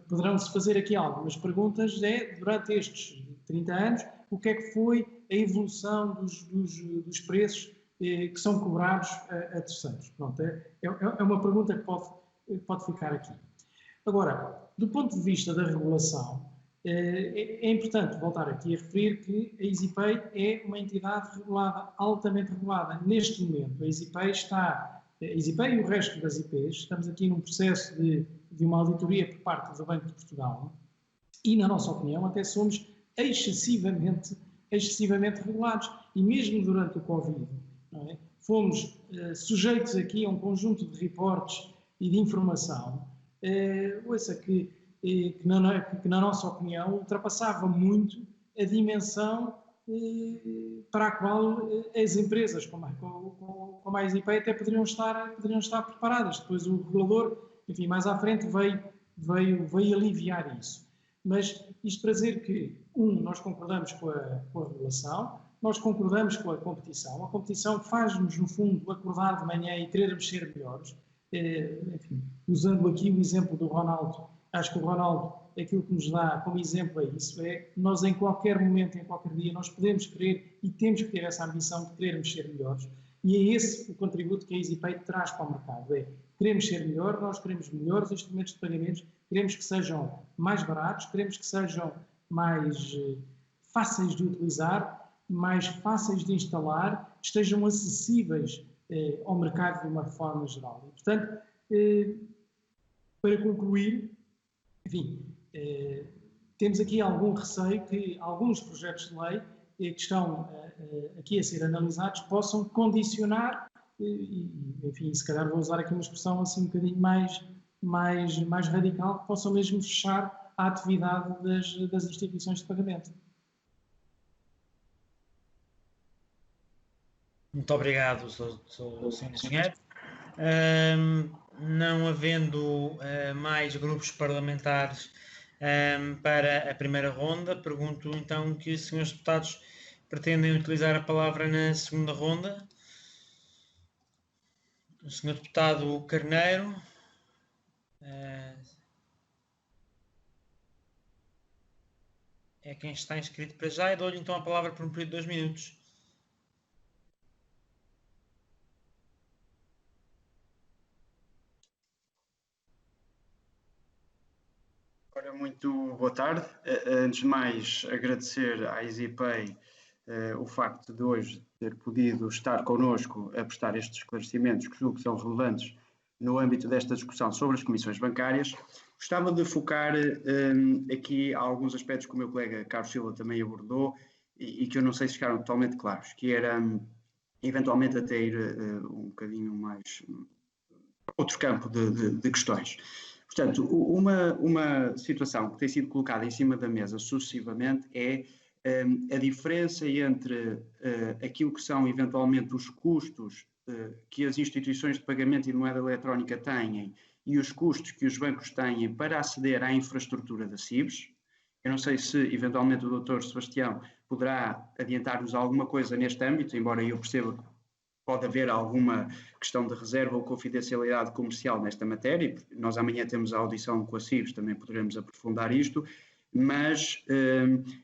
poderão-se fazer aqui algumas perguntas durante estes 30 anos, o que é que foi a evolução dos preços que são cobrados a terceiros? Pronto, é uma pergunta que pode ficar aqui. Agora, do ponto de vista da regulação, é importante voltar aqui a referir que a EasyPay é uma entidade regulada, altamente regulada. Neste momento, a EasyPay e o resto das IPs, estamos aqui num processo de uma auditoria por parte do Banco de Portugal e, na nossa opinião, até somos excessivamente regulados. E mesmo durante o Covid, não é, fomos sujeitos aqui a um conjunto de reportes e de informação, que na nossa opinião ultrapassava muito a dimensão para a qual as empresas como a EasyPay até poderiam estar preparadas. Depois o regulador, enfim, mais à frente veio aliviar isso. Mas isto para dizer que, nós concordamos com a regulação, nós concordamos com a competição faz-nos, no fundo, acordar de manhã e querermos ser melhores. Enfim, usando aqui o exemplo do Ronaldo, acho que o Ronaldo, aquilo que nos dá como exemplo é isso, nós em qualquer momento, em qualquer dia, nós podemos querer e temos que ter essa ambição de querermos ser melhores, e é esse o contributo que a EasyPay traz para o mercado, queremos ser melhor, nós queremos melhores instrumentos de pagamentos, queremos que sejam mais baratos, queremos que sejam mais fáceis de utilizar, mais fáceis de instalar, que estejam acessíveis ao mercado de uma forma geral. E, portanto, para concluir, enfim, temos aqui algum receio que alguns projetos de lei que estão aqui a ser analisados possam condicionar, enfim, se calhar vou usar aqui uma expressão assim um bocadinho mais radical, que possam mesmo fechar a atividade das instituições de pagamento. Muito obrigado, Sr. Engenheiro. Não havendo mais grupos parlamentares para a primeira ronda, pergunto então que os senhores deputados pretendem utilizar a palavra na segunda ronda. O senhor deputado Carneiro. É quem está inscrito para já e dou-lhe então a palavra por um período de 2 minutos. Ora, muito boa tarde. Antes de mais, agradecer à EasyPay o facto de hoje ter podido estar connosco a prestar estes esclarecimentos que julgo que são relevantes no âmbito desta discussão sobre as comissões bancárias. Gostava de focar aqui alguns aspectos que o meu colega Carlos Silva também abordou e que eu não sei se ficaram totalmente claros, que era eventualmente até ir um bocadinho mais outro campo de questões. Portanto, uma situação que tem sido colocada em cima da mesa sucessivamente é a diferença entre aquilo que são eventualmente os custos que as instituições de pagamento e de moeda eletrónica têm e os custos que os bancos têm para aceder à infraestrutura da CIBS. Eu não sei se eventualmente o Dr. Sebastião poderá adiantar-nos alguma coisa neste âmbito, embora eu perceba que pode haver alguma questão de reserva ou confidencialidade comercial nesta matéria. Nós amanhã temos a audição com a CIBS, também poderemos aprofundar isto. mas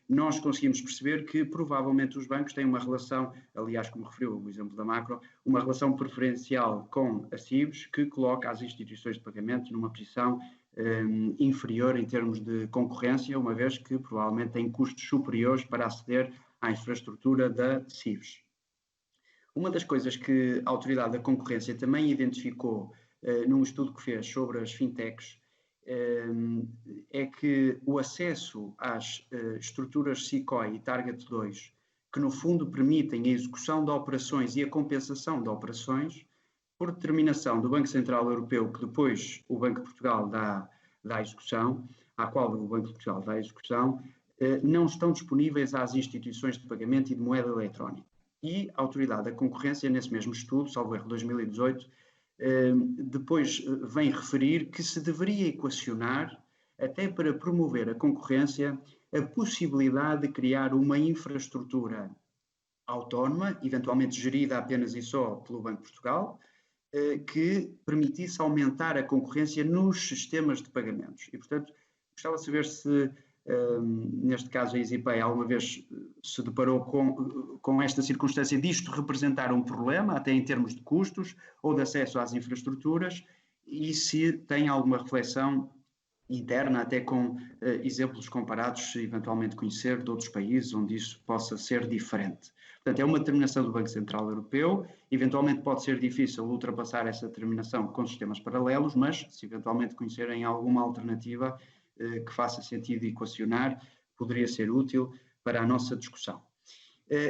nós conseguimos perceber que provavelmente os bancos têm uma relação, aliás, como referiu o exemplo da Macro, uma relação preferencial com a CIBS, que coloca as instituições de pagamento numa posição inferior em termos de concorrência, uma vez que provavelmente têm custos superiores para aceder à infraestrutura da CIBS. Uma das coisas que a Autoridade da Concorrência também identificou num estudo que fez sobre as fintechs é que o acesso às estruturas SICOI e Target 2, que no fundo permitem a execução de operações e a compensação de operações, por determinação do Banco Central Europeu, que depois o Banco de Portugal dá a execução, à qual o Banco de Portugal dá a execução, não estão disponíveis às instituições de pagamento e de moeda eletrónica. E a Autoridade da Concorrência, nesse mesmo estudo, salvo erro 2018, depois vem referir que se deveria equacionar, até para promover a concorrência, a possibilidade de criar uma infraestrutura autónoma, eventualmente gerida apenas e só pelo Banco de Portugal, que permitisse aumentar a concorrência nos sistemas de pagamentos. E, portanto, gostava de saber se, neste caso, a EasyPay alguma vez se deparou com esta circunstância disto representar um problema, até em termos de custos ou de acesso às infraestruturas, e se tem alguma reflexão interna, até com exemplos comparados, se eventualmente conhecer de outros países onde isso possa ser diferente. Portanto, é uma determinação do Banco Central Europeu, eventualmente pode ser difícil ultrapassar essa determinação com sistemas paralelos, mas se eventualmente conhecerem alguma alternativa que faça sentido equacionar, poderia ser útil para a nossa discussão.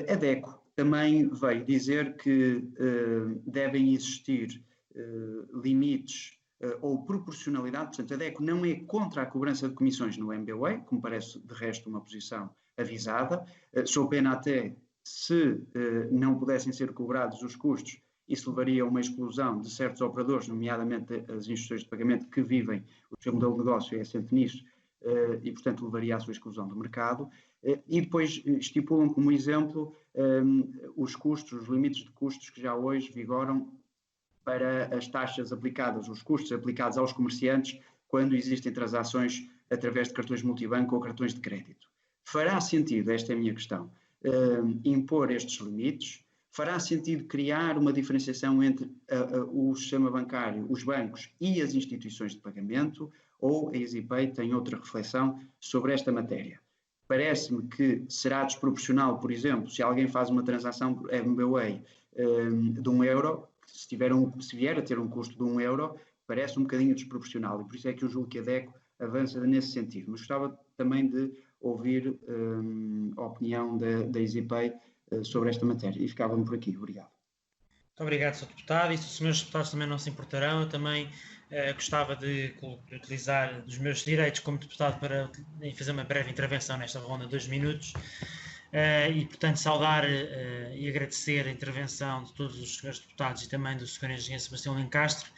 A DECO também veio dizer que devem existir limites ou proporcionalidade, portanto a DECO não é contra a cobrança de comissões no MBWay, como parece de resto uma posição avisada, sou pena até se não pudessem ser cobrados os custos, isso levaria a uma exclusão de certos operadores, nomeadamente as instituições de pagamento que vivem, o seu modelo de negócio é assente nisso, e portanto levaria à sua exclusão do mercado, e depois estipulam como exemplo os custos, os limites de custos que já hoje vigoram para as taxas aplicadas, os custos aplicados aos comerciantes quando existem transações através de cartões multibanco ou cartões de crédito. Fará sentido, esta é a minha questão, impor estes limites? Fará sentido criar uma diferenciação entre o sistema bancário, os bancos e as instituições de pagamento? Ou a EasyPay tem outra reflexão sobre esta matéria? Parece-me que será desproporcional, por exemplo, se alguém faz uma transação por MBWay de €1, se vier a ter um custo de €1, parece um bocadinho desproporcional, e por isso é que eu julgo que a DECO avança nesse sentido. Mas gostava também de ouvir a opinião da EasyPay sobre esta matéria. E ficava-me por aqui. Obrigado. Muito obrigado, Sr. Deputado. E se os senhores deputados também não se importarão, eu também gostava de utilizar dos meus direitos como deputado para fazer uma breve intervenção nesta ronda de 2 minutos. E, portanto, saudar e agradecer a intervenção de todos os senhores deputados e também do Sr. Engenheiro Sebastião Lencastre,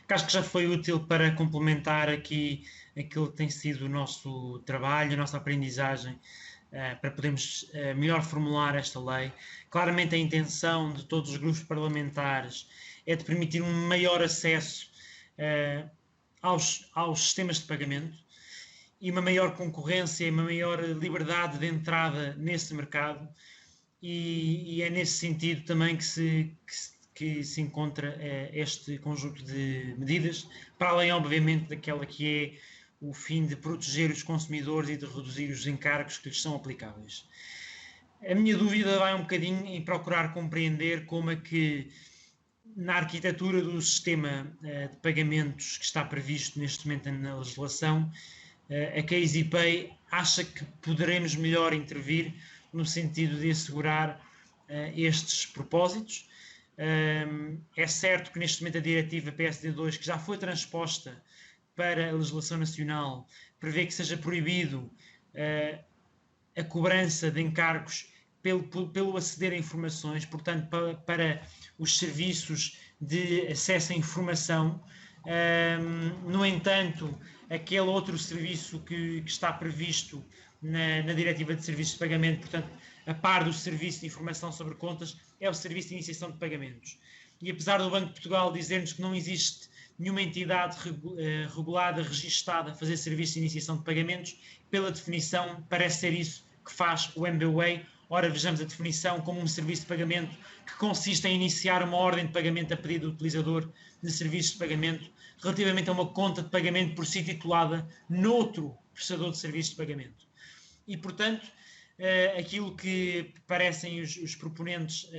que acho que já foi útil para complementar aqui aquilo que tem sido o nosso trabalho, a nossa aprendizagem, para podermos melhor formular esta lei. Claramente a intenção de todos os grupos parlamentares é de permitir um maior acesso aos sistemas de pagamento e uma maior concorrência e uma maior liberdade de entrada nesse mercado, e é nesse sentido também que se encontra este conjunto de medidas, para além, obviamente, daquela que é o fim de proteger os consumidores e de reduzir os encargos que lhes são aplicáveis. A minha dúvida vai um bocadinho em procurar compreender como é que, na arquitetura do sistema de pagamentos que está previsto neste momento na legislação, a EasyPay acha que poderemos melhor intervir no sentido de assegurar estes propósitos. É certo que neste momento a diretiva PSD2, que já foi transposta para a legislação nacional, prevê que seja proibido a cobrança de encargos pelo aceder a informações, portanto, para os serviços de acesso à informação. No entanto, aquele outro serviço que está previsto na Diretiva de Serviços de Pagamento, portanto, a par do Serviço de Informação sobre Contas, é o Serviço de Iniciação de Pagamentos. E apesar do Banco de Portugal dizer-nos que não existe nenhuma entidade regulada, registada a fazer serviços de iniciação de pagamentos. Pela definição, parece ser isso que faz o MBWay. Ora, vejamos a definição como um serviço de pagamento que consiste em iniciar uma ordem de pagamento a pedido do utilizador de serviços de pagamento relativamente a uma conta de pagamento por si titulada noutro prestador de serviços de pagamento. E, portanto, aquilo que parecem os proponentes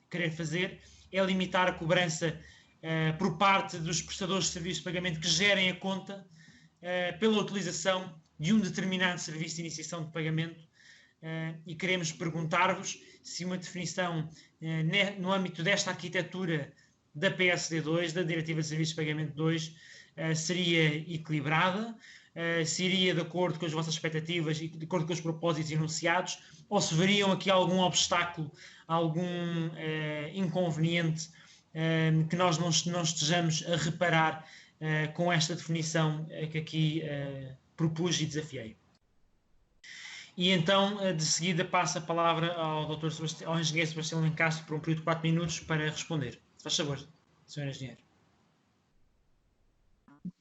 querer fazer é limitar a cobrança por parte dos prestadores de serviços de pagamento que gerem a conta pela utilização de um determinado serviço de iniciação de pagamento. E queremos perguntar-vos se uma definição no âmbito desta arquitetura da PSD2, da Diretiva de Serviços de Pagamento 2, seria equilibrada, se iria de acordo com as vossas expectativas e de acordo com os propósitos enunciados, ou se veriam aqui algum obstáculo, algum inconveniente que nós não estejamos a reparar com esta definição que aqui propus e desafiei. E então, de seguida, passo a palavra ao engenheiro Sebastião Lencastre por um período de 4 minutos para responder. Faz favor, Sr. Engenheiro.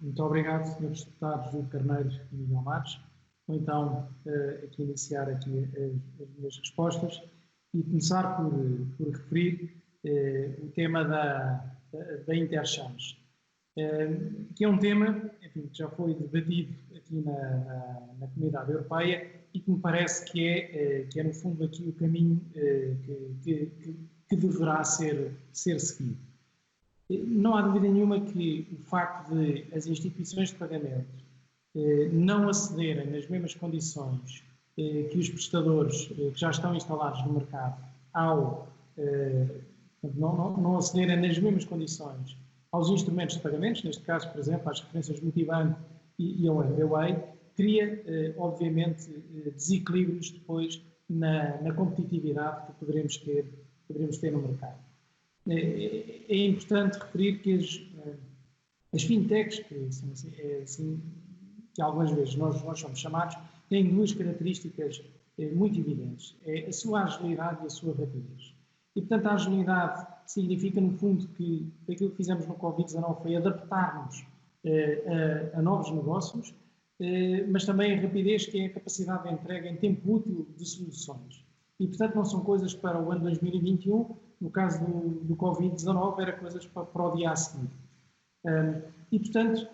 Muito obrigado, Srs. Deputados Júlio Carneiro e Miguel Matos. Vou então aqui iniciar aqui as minhas respostas e começar por referir o tema da Interchange, que é um tema, enfim, que já foi debatido aqui na Comunidade Europeia e que me parece que é no fundo aqui o caminho que deverá ser seguido. Não há dúvida nenhuma que o facto de as instituições de pagamento não acederem nas mesmas condições que os prestadores que já estão instalados no mercado não acederem nas mesmas condições aos instrumentos de pagamentos, neste caso, por exemplo, às referências multibanco e ao MBWay, cria, obviamente, desequilíbrios depois na competitividade que poderemos ter no mercado. É importante referir que as fintechs, que algumas vezes nós somos chamados, têm duas características muito evidentes: é a sua agilidade e a sua rapidez. E, portanto, a agilidade significa, no fundo, que aquilo que fizemos no Covid-19 foi adaptar-nos a novos negócios, mas também a rapidez, que é a capacidade de entrega em tempo útil de soluções. E, portanto, não são coisas para o ano 2021, no caso do Covid-19, era coisas para o dia a seguir. E, portanto,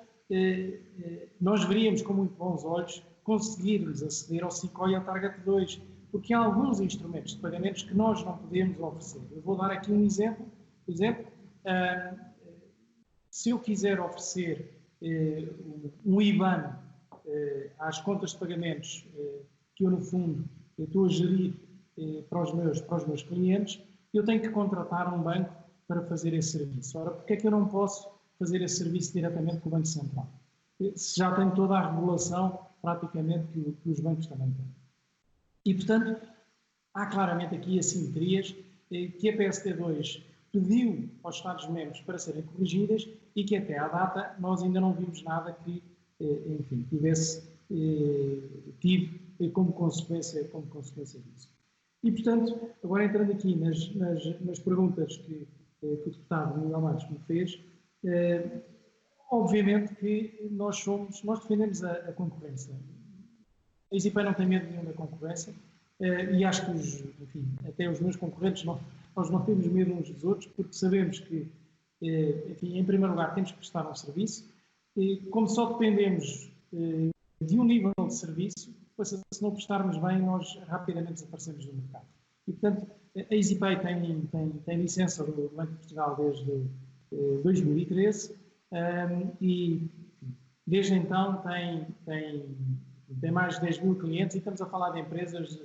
nós veríamos com muito bons olhos conseguirmos aceder ao SICO e ao Target 2, porque há alguns instrumentos de pagamentos que nós não podemos oferecer. Eu vou dar aqui um exemplo. Por exemplo, se eu quiser oferecer um IBAN às contas de pagamentos que eu, no fundo, estou a gerir para os meus clientes, eu tenho que contratar um banco para fazer esse serviço. Ora, porque é que eu não posso fazer esse serviço diretamente com o Banco Central? Se já tenho toda a regulação, praticamente, que os bancos também têm. E, portanto, há claramente aqui assimetrias que a PSD2 pediu aos Estados-membros para serem corrigidas e que até à data nós ainda não vimos nada que, enfim, tive como consequência disso. E, portanto, agora entrando aqui nas perguntas que o deputado Miguel Matos me fez, obviamente que nós defendemos a concorrência. A EasyPay não tem medo nenhum da concorrência e acho que até os meus concorrentes, nós não temos medo uns dos outros, porque sabemos que, enfim, em primeiro lugar, temos que prestar um serviço e, como só dependemos de um nível de serviço, se não prestarmos bem, nós rapidamente desaparecemos do mercado. E, portanto, a EasyPay tem licença do Banco de Portugal desde 2013 e, desde então, tem mais de 10 mil clientes e estamos a falar de empresas,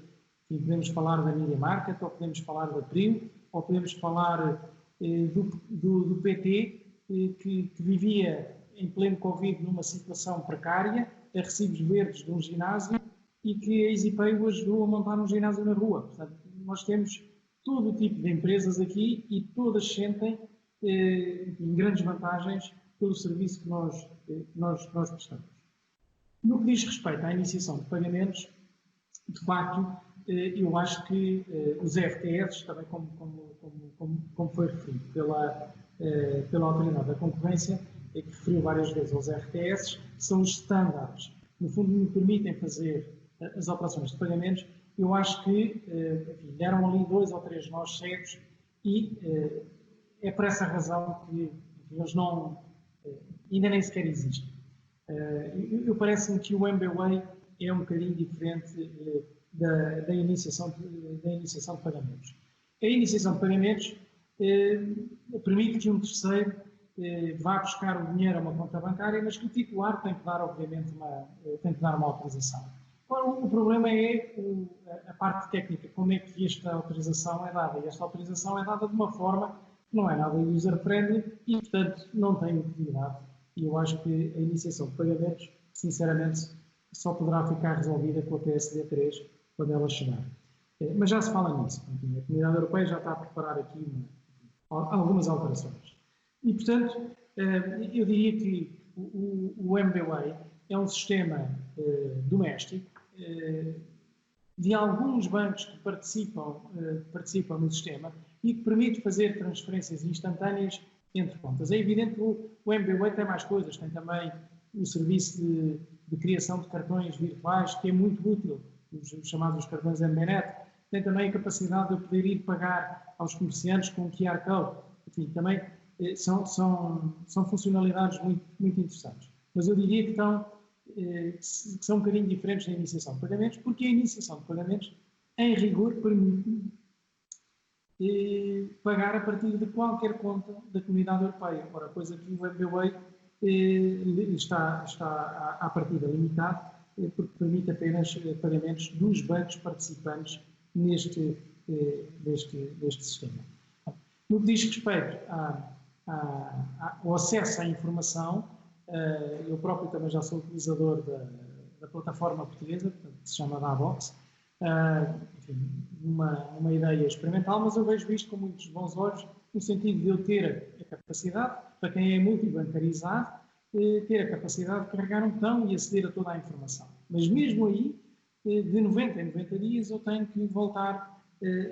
podemos falar da Media Market, ou podemos falar da Prio, ou podemos falar do PT, que vivia em pleno Covid numa situação precária, a recibos verdes de um ginásio, e que a EasyPay o ajudou a montar um ginásio na rua. Portanto, nós temos todo o tipo de empresas aqui e todas sentem grandes vantagens pelo serviço que nós prestamos. No que diz respeito à iniciação de pagamentos, de facto, eu acho que os RTS, também como foi referido pela Autoridade da Concorrência, que referiu várias vezes aos RTS, são os standards. No fundo, me permitem fazer as operações de pagamentos. Eu acho que, enfim, deram ali 2 ou 3 nós cegos e é por essa razão que eles não, ainda nem sequer existem. Eu parece-me que o MBWay é um bocadinho diferente da iniciação de pagamentos. A iniciação de pagamentos permite que um terceiro vá buscar o dinheiro a uma conta bancária, mas que o titular tem que dar, obviamente, uma autorização. Agora, o problema é a parte técnica, como é que esta autorização é dada. E esta autorização é dada de uma forma que não é nada user-friendly e, portanto, não tem utilidade. E eu acho que a iniciação de pagamentos, sinceramente, só poderá ficar resolvida com a PSD3 quando ela chegar. Mas já se fala nisso. A Comunidade Europeia já está a preparar aqui algumas alterações. E, portanto, eu diria que o MBWay é um sistema doméstico de alguns bancos que participam no sistema e que permite fazer transferências instantâneas entre contas. É evidente que o MBWay tem mais coisas, tem também o serviço de criação de cartões virtuais, que é muito útil, os chamados cartões MBNet. Tem também a capacidade de eu poder ir pagar aos comerciantes com QR Code. Enfim, também são funcionalidades muito, muito interessantes. Mas eu diria que são um bocadinho diferentes da iniciação de pagamentos, porque a iniciação de pagamentos, em rigor, permite pagar a partir de qualquer conta da Comunidade Europeia. Ora, coisa que o MBWay está à partida limitado, porque permite apenas pagamentos dos bancos participantes neste sistema. No que diz respeito ao acesso à informação, eu próprio também já sou utilizador da plataforma portuguesa, que se chama Davox, enfim, uma ideia experimental, mas eu vejo isto com muitos bons olhos, no sentido de eu ter a capacidade, para quem é multibancarizado, ter a capacidade de carregar um botão e aceder a toda a informação. Mas mesmo aí, de 90 em 90 dias, eu tenho que voltar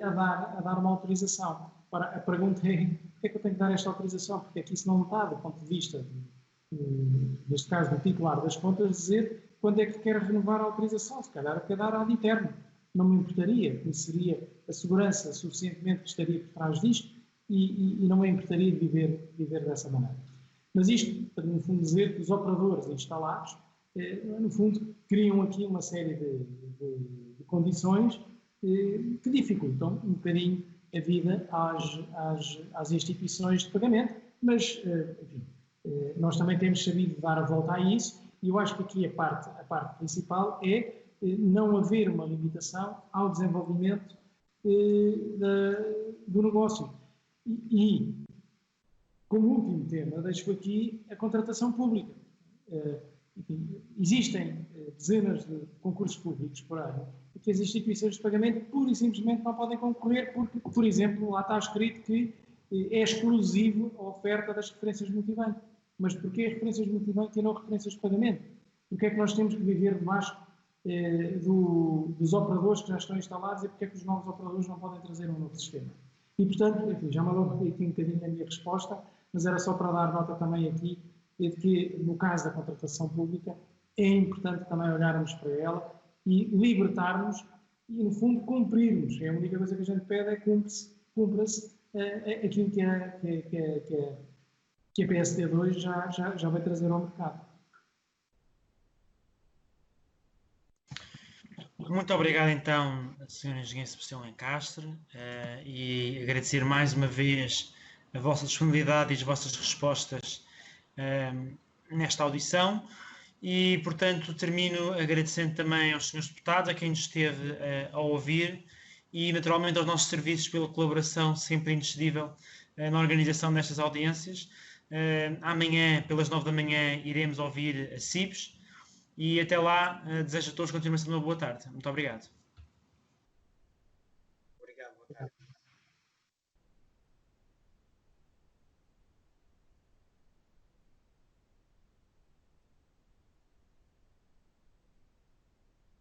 a dar uma autorização. Ora, a pergunta é, porquê é que eu tenho que dar esta autorização? Porque aqui isso não está, do ponto de vista, neste caso, do titular das contas, dizer quando é que quer renovar a autorização. Se calhar quer dar ad eterno. Não me importaria, conheceria a segurança suficientemente que estaria por trás disto e não me importaria de viver dessa maneira. Mas isto, para no fundo dizer que os operadores instalados, no fundo, criam aqui uma série de condições que dificultam um bocadinho a vida às instituições de pagamento, mas, enfim, nós também temos sabido dar a volta a isso e eu acho que aqui a parte principal é não haver uma limitação ao desenvolvimento do negócio. E, como último tema, deixo aqui a contratação pública. Enfim, existem dezenas de concursos públicos por ano que as instituições de pagamento pura e simplesmente não podem concorrer porque, por exemplo, lá está escrito que é exclusivo a oferta das referências multibanco. Mas porquê referências multibanco e não referências de pagamento? Porque é que nós temos que viver debaixo dos operadores que já estão instalados e porque é que os novos operadores não podem trazer um novo sistema? E, portanto, enfim, já me alonguei aqui um bocadinho a minha resposta, mas era só para dar nota também aqui de que, no caso da contratação pública, é importante também olharmos para ela e libertarmos e, no fundo, cumprirmos. É a única coisa que a gente pede é cumpra-se aquilo que a PSD2 já vai trazer ao mercado. Muito obrigado, então, Sr. Engenheiro Sebastião Lencastre, e agradecer mais uma vez a vossa disponibilidade e as vossas respostas nesta audição. E, portanto, termino agradecendo também aos senhores deputados, a quem nos esteve a ouvir, e, naturalmente, aos nossos serviços pela colaboração sempre inexcedível na organização destas audiências. Amanhã, pelas 9 da manhã, iremos ouvir a CIBS. E até lá, desejo a todos continuação de uma boa tarde. Muito obrigado. Obrigado, boa tarde.